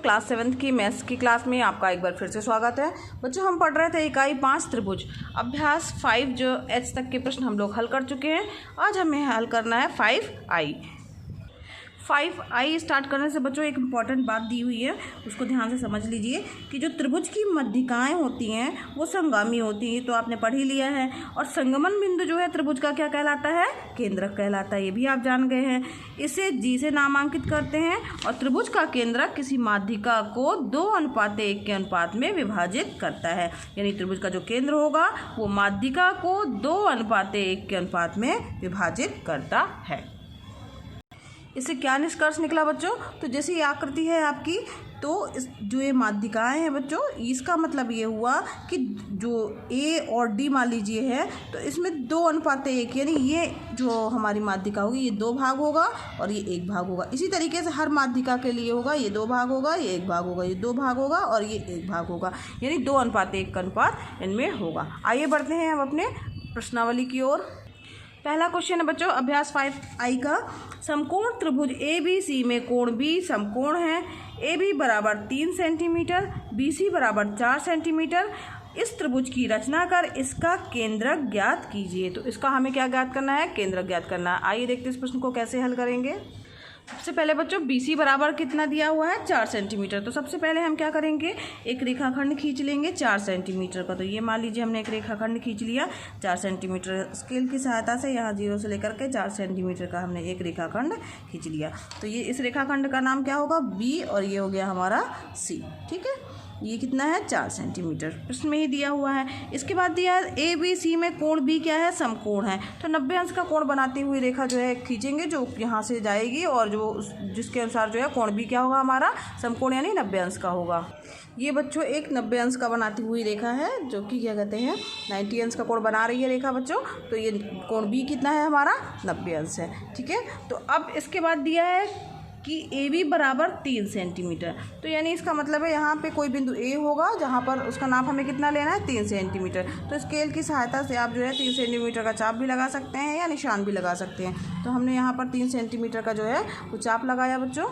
Class 7th की maths की class में आपका एक बार फिर से स्वागत है। बच्चों, हम पढ़ रहे थे इकाई 5 त्रिभुज अभ्यास 5 जो एच तक के प्रश्न हम लोग हल कर चुके हैं। आज हमें हल करना है 5i। 5i स्टार्ट करने से बच्चों एक इम्पॉर्टेंट बात दी हुई है, उसको ध्यान से समझ लीजिए कि जो त्रिभुज की मध्यिकाएं होती हैं वो संगामी होती हैं, तो आपने पढ़ ही लिया है। और संगमन बिंदु जो है त्रिभुज का क्या कहलाता है? केंद्रक कहलाता है, ये भी आप जान गए हैं। इसे जी से नामांकित करते हैं और त्रिभुज का केंद्रक किसी माध्यिका को 2:1 के अनुपात में विभाजित करता है। यानी त्रिभुज का जो केंद्र होगा वो माध्यिका को 2:1 के अनुपात में विभाजित करता है। इससे क्या निष्कर्ष निकला बच्चों? तो जैसे ये आकृति है आपकी, तो इस जो ये माध्यिकाएं हैं बच्चों, इसका मतलब ये हुआ कि जो ए और डी मान लीजिए है, तो इसमें 2:1 यानी ये जो हमारी माध्यिका होगी ये 2 भाग होगा और ये 1 भाग होगा। इसी तरीके से हर माध्यिका के लिए होगा, ये 2 भाग होगा, ये 1 भाग होगा, ये 2 भाग होगा और ये 1 भाग होगा, यानी 2:1 का अनुपात इनमें होगा। आइए बढ़ते हैं अब अपने प्रश्नावली की ओर। पहला क्वेश्चन है बच्चों अभ्यास 5i का। समकोण त्रिभुज ABC में कोण B समकोण है। AB बराबर 3 सेंटीमीटर, BC बराबर 4 सेंटीमीटर। इस त्रिभुज की रचना कर इसका केंद्रक ज्ञात कीजिए। तो इसका हमें क्या ज्ञात करना है? केंद्रक ज्ञात करना है। आइए देखते हैं इस प्रश्न को कैसे हल करेंगे। सबसे पहले बच्चों BC बराबर कितना दिया हुआ है? 4 सेंटीमीटर। तो सबसे पहले हम क्या करेंगे, एक रेखाखंड खींच लेंगे 4 सेंटीमीटर का। तो ये मान लीजिए हमने एक रेखाखंड खींच लिया 4 सेंटीमीटर। स्केल की सहायता से यहाँ 0 से लेकर के 4 सेंटीमीटर का हमने एक रेखाखंड खींच लिया। तो ये इस रेखाखंड का नाम क्या होगा? B और ये हो गया हमारा C। ठीक है, ये कितना है? 4 सेंटीमीटर, प्रश्न में ही दिया हुआ है। इसके बाद दिया है ABC में कोण B क्या है? समकोण है। तो 90 अंश का कोण बनाती हुई रेखा जो है खींचेंगे, जो यहाँ से जाएगी और जो जिसके अनुसार जो है कोण B क्या होगा हमारा? समकोण, यानी 90 अंश का होगा। ये बच्चों एक 90 अंश का बनाती हुई रेखा है, जो कि क्या कहते हैं 90 अंश का कोण बना रही है रेखा बच्चों। तो ये कोण B कितना है हमारा? 90 अंश है। ठीक है, तो अब इसके बाद दिया है कि AB बराबर 3 सेंटीमीटर। तो यानी इसका मतलब है यहाँ पे कोई बिंदु A होगा जहाँ पर उसका नाप हमें कितना लेना है? 3 सेंटीमीटर। तो स्केल की सहायता से आप जो है 3 सेंटीमीटर का चाप भी लगा सकते हैं या निशान भी लगा सकते हैं। तो हमने यहाँ पर 3 सेंटीमीटर का जो है वो चाप लगाया बच्चों,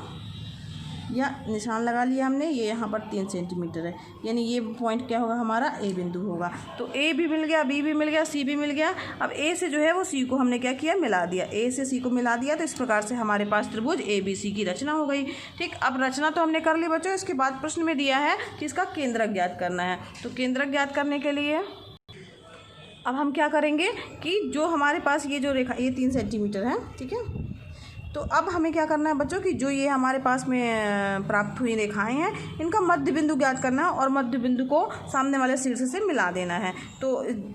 या निशान लगा लिया हमने। ये यहाँ पर 3 सेंटीमीटर है, यानी ये पॉइंट क्या होगा हमारा? A बिंदु होगा। तो A भी मिल गया, B भी मिल गया, C भी मिल गया। अब A से जो है वो C को हमने क्या किया? मिला दिया। A से C को मिला दिया। तो इस प्रकार से हमारे पास त्रिभुज ABC की रचना हो गई। ठीक, अब रचना तो हमने कर ली बच्चों। इसके बाद प्रश्न में दिया है कि इसका केंद्रक ज्ञात करना है। तो केंद्रक ज्ञात करने के लिए अब हम क्या करेंगे कि जो हमारे पास ये जो रेखा, ये 3 सेंटीमीटर है, ठीक है। तो अब हमें क्या करना है बच्चों कि जो ये हमारे पास में प्राप्त हुई रेखाएं हैं, इनका मध्य बिंदु ज्ञात करना है और मध्य बिंदु को सामने वाले शीर्ष से मिला देना है। तो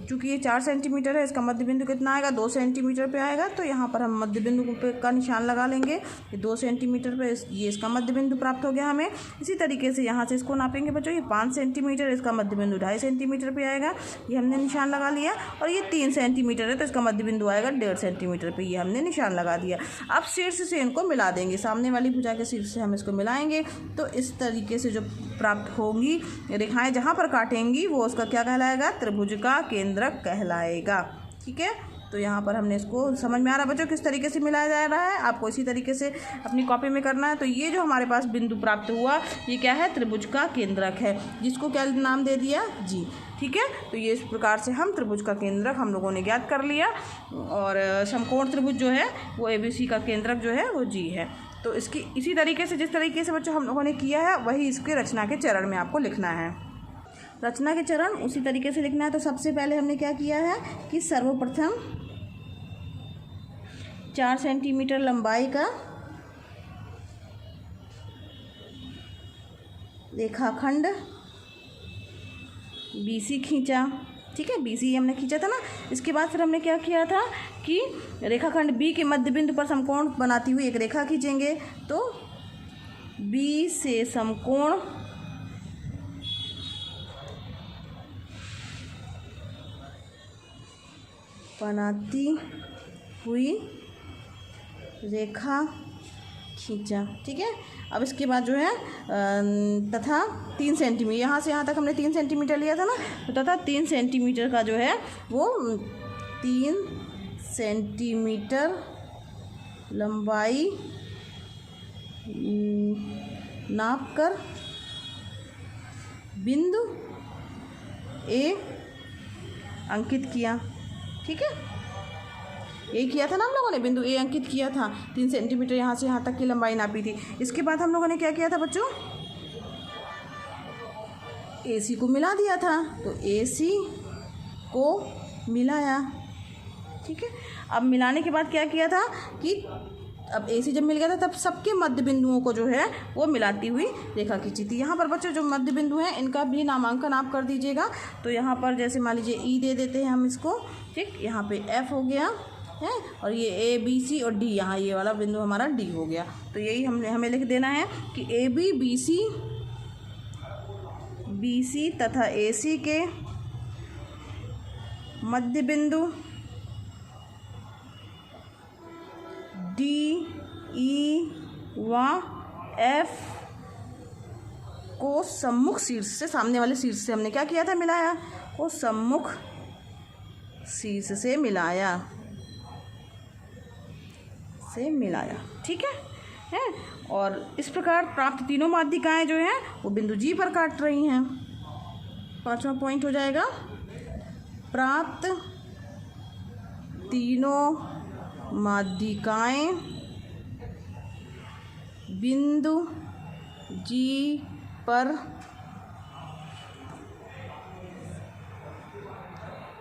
चूंकि ये 4 सेंटीमीटर है, इसका मध्य बिंदु कितना आएगा? 2 सेंटीमीटर पे आएगा। तो यहाँ पर हम मध्य बिंदु का निशान लगा लेंगे। ये 2 सेंटीमीटर पे ये इसका मध्य बिंदु प्राप्त हो गया हमें। इसी तरीके से यहाँ से इसको नापेंगे बच्चों। ये 5 सेंटीमीटर, इसका मध्य बिंदु 2.5 सेंटीमीटर पे आएगा, ये हमने निशान लगा लिया। और ये 3 सेंटीमीटर है, तो इसका मध्य बिंदु आएगा 1.5 सेंटीमीटर पे, ये हमने निशान लगा दिया। अब शीर्ष से इनको मिला देंगे, सामने वाली भुजा के शीर्ष से हम इसको मिलाएंगे। तो इस तरीके से जो प्राप्त होंगी रेखाएं जहाँ पर काटेंगी वो उसका क्या कहलाएगा? त्रिभुज का केंद्रक कहलाएगा। ठीक है, तो यहाँ पर हमने इसको, समझ में आ रहा है बच्चों किस तरीके से मिलाया जा रहा है? आपको इसी तरीके से अपनी कॉपी में करना है। तो ये जो हमारे पास बिंदु प्राप्त हुआ ये क्या है? त्रिभुज का केंद्रक है, जिसको क्या नाम दे दिया? जी। ठीक है, तो ये इस प्रकार से हम त्रिभुज का केंद्रक हम लोगों ने ज्ञात कर लिया। और समकोण त्रिभुज जो है वो ABC का केंद्रक जो है वो G है। तो इसकी इसी तरीके से, जिस तरीके से बच्चों हम लोगों ने किया है, वही इसके रचना के चरण में आपको लिखना है। रचना के चरण उसी तरीके से लिखना है। तो सबसे पहले हमने क्या किया है कि सर्वप्रथम 4 सेंटीमीटर लंबाई का रेखाखंड BC खींचा। ठीक है, BC हमने खींचा था ना। इसके बाद फिर हमने क्या किया था कि रेखाखंड B के मध्य बिंदु पर समकोण बनाती हुई एक रेखा खींचेंगे। तो B से समकोण बनाती हुई रेखा खींचा। ठीक है, अब इसके बाद जो है तथा 3 सेंटीमीटर, यहाँ से यहाँ तक हमने 3 सेंटीमीटर लिया था ना, तो तथा 3 सेंटीमीटर का जो है वो 3 सेंटीमीटर लंबाई नाप कर बिंदु ए अंकित किया। ठीक है, ये किया था ना हम लोगों ने, बिंदु ए अंकित किया था। 3 सेंटीमीटर यहाँ से यहाँ तक की लंबाई नापी थी। इसके बाद हम लोगों ने क्या किया था बच्चों, AC को मिला दिया था, तो AC को मिलाया। ठीक है, अब मिलाने के बाद क्या किया था कि अब AC जब मिल गया था तब सबके मध्य बिंदुओं को जो है वो मिलाती हुई रेखा खींची थी। यहाँ पर बच्चों जो मध्य बिंदु हैं इनका भी नामांकन आप कर दीजिएगा। तो यहाँ पर जैसे मान लीजिए E दे देते हैं हम इसको। ठीक, यहाँ पे F हो गया है, और ये A B C और D, यहाँ ये वाला बिंदु हमारा D हो गया। तो यही हमें लिख देना है कि AB BC तथा AC के मध्य बिंदु D E व F को सम्मुख शीर्ष से, सामने वाले शीर्ष से हमने क्या किया था, मिलाया, को सम्मुख शीर्ष से मिलाया, ठीक है। और इस प्रकार प्राप्त तीनों माध्यिकाएं जो हैं वो बिंदु G पर काट रही हैं। 5वां पॉइंट हो जाएगा, प्राप्त तीनों माध्यिकाएं बिंदु G पर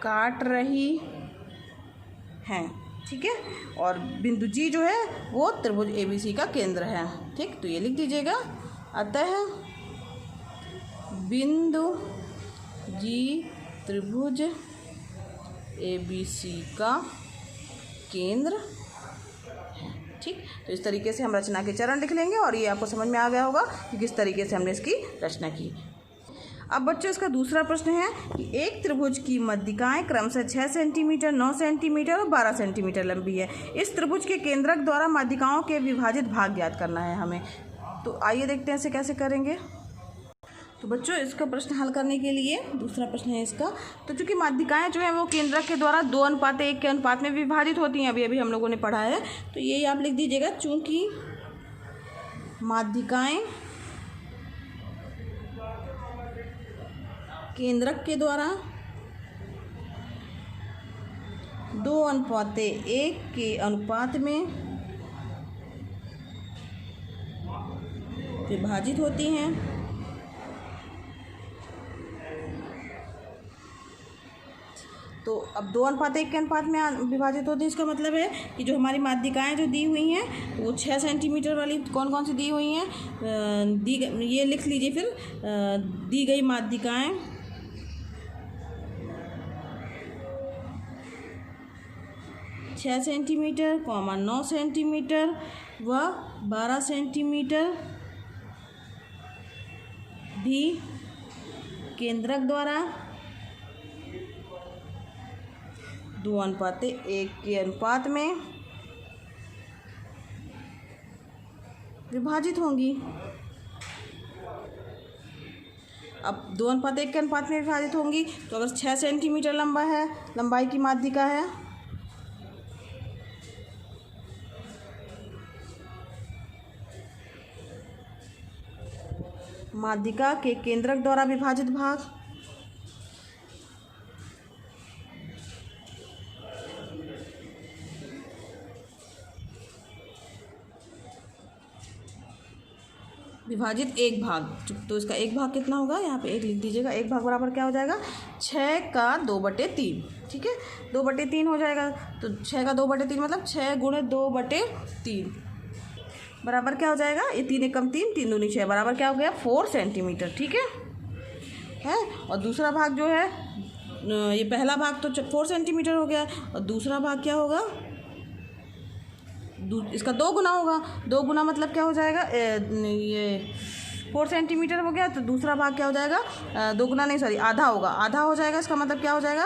काट रही हैं। ठीक है, और बिंदु G जो है वो त्रिभुज ABC का केंद्र है। ठीक, तो ये लिख दीजिएगा, अतः बिंदु G त्रिभुज ABC का केंद्र है। ठीक, तो इस तरीके से हम रचना के चरण लिख लेंगे और ये आपको समझ में आ गया होगा कि किस तरीके से हमने इसकी रचना की। अब बच्चों इसका दूसरा प्रश्न है कि एक त्रिभुज की माध्यिकाएं क्रमशः 6 सेंटीमीटर, 9 सेंटीमीटर और 12 सेंटीमीटर लंबी है। इस त्रिभुज के केंद्रक द्वारा माध्यिकाओं के विभाजित भाग ज्ञात करना है हमें। तो आइए देखते हैं इसे कैसे करेंगे। तो बच्चों इसका प्रश्न हल करने के लिए दूसरा प्रश्न है इसका। तो चूँकि माध्यिकाएं जो है वो केंद्रक के द्वारा 2:1 के अनुपात में विभाजित होती हैं, अभी हम लोगों ने पढ़ा है। तो यही आप लिख दीजिएगा, चूँकि माध्यिकाएं केंद्रक के द्वारा 2:1 के अनुपात में विभाजित होती हैं, तो अब 2:1 के अनुपात में विभाजित होती है। इसका मतलब है कि जो हमारी माध्यिकाएं जो दी हुई हैं वो 6 सेंटीमीटर वाली कौन कौन सी दी हुई हैं, ये लिख लीजिए फिर, दी गई माध्यिकाएं 6 सेंटीमीटर, 9 सेंटीमीटर व 12 सेंटीमीटर भी केंद्रक द्वारा 2:1 के अनुपात में विभाजित होंगी। अब 2:1 के अनुपात में विभाजित होंगी, तो अगर 6 सेंटीमीटर लंबा है, लंबाई की माध्यिका है, माध्यिका के केंद्रक द्वारा विभाजित भाग विभाजित एक भाग, तो इसका एक भाग कितना होगा, यहाँ पे 1 लिख दीजिएगा। एक भाग बराबर क्या हो जाएगा, 6 का 2/3। ठीक है, 2/3 हो जाएगा। तो 6 का 2/3 मतलब 6 गुणे 2/3 बराबर क्या हो जाएगा, ये 3 एकम 3, 3 दूनी 6 बराबर क्या हो गया, 4 सेंटीमीटर। ठीक है। और दूसरा भाग जो है, ये पहला भाग तो 4 सेंटीमीटर हो गया, और दूसरा भाग क्या होगा, इसका 2 गुना होगा। 2 गुना मतलब क्या हो जाएगा, ये 4 सेंटीमीटर हो गया, तो दूसरा भाग क्या हो जाएगा, 2 गुना नहीं सॉरी आधा होगा, आधा हो जाएगा। इसका मतलब क्या हो जाएगा,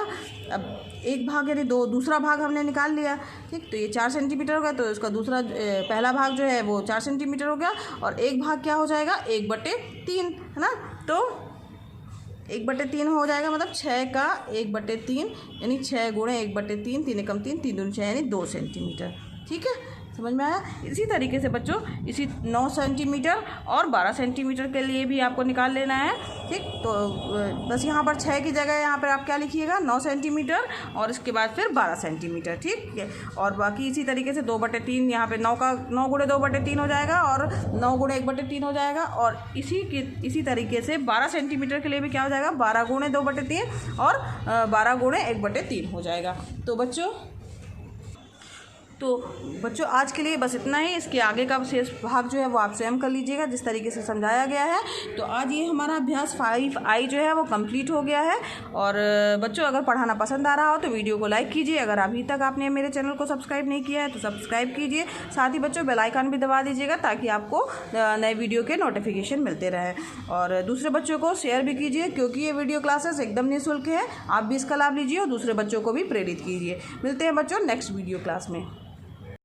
अब एक भाग यानी दूसरा भाग हमने निकाल लिया। ठीक, तो ये 4 सेंटीमीटर हो गया, तो इसका दूसरा पहला भाग जो है वो 4 सेंटीमीटर हो गया, और एक भाग क्या हो जाएगा, 1/3 है ना। तो 1/3 हो जाएगा, मतलब 6 का 1/3 यानी 6 गुणे 1/3, 3 एकम 3, 3 दूनी 6 यानी 2 सेंटीमीटर। ठीक है, समझ में आया। इसी तरीके से बच्चों इसी 9 सेंटीमीटर और 12 सेंटीमीटर के लिए भी आपको निकाल लेना है। ठीक, तो बस यहाँ पर 6 की जगह यहाँ पर आप क्या लिखिएगा 9 सेंटीमीटर और इसके बाद फिर 12 सेंटीमीटर। ठीक है, और बाकी इसी तरीके से 2/3 यहाँ पे 9 का 9 गुणे 2/3 हो जाएगा और 9 गुणे 1/3 हो जाएगा। और इसी तरीके से 12 सेंटीमीटर के लिए भी क्या हो जाएगा 12 गुणे 2/3 और 12 गुणे 1/3 हो जाएगा। तो बच्चों आज के लिए बस इतना ही। इसके आगे का शेष भाग जो है वो आप स्वयं कर लीजिएगा जिस तरीके से समझाया गया है। तो आज ये हमारा अभ्यास 5I जो है वो कंप्लीट हो गया है। और बच्चों अगर पढ़ाना पसंद आ रहा हो तो वीडियो को लाइक कीजिए। अगर अभी तक आपने मेरे चैनल को सब्सक्राइब नहीं किया है तो सब्सक्राइब कीजिए। साथ ही बच्चों बेल आइकन भी दबा दीजिएगा ताकि आपको नए वीडियो के नोटिफिकेशन मिलते रहें। और दूसरे बच्चों को शेयर भी कीजिए क्योंकि ये वीडियो क्लासेस एकदम निःशुल्क है। आप भी इसका लाभ लीजिए और दूसरे बच्चों को भी प्रेरित कीजिए। मिलते हैं बच्चों नेक्स्ट वीडियो क्लास में।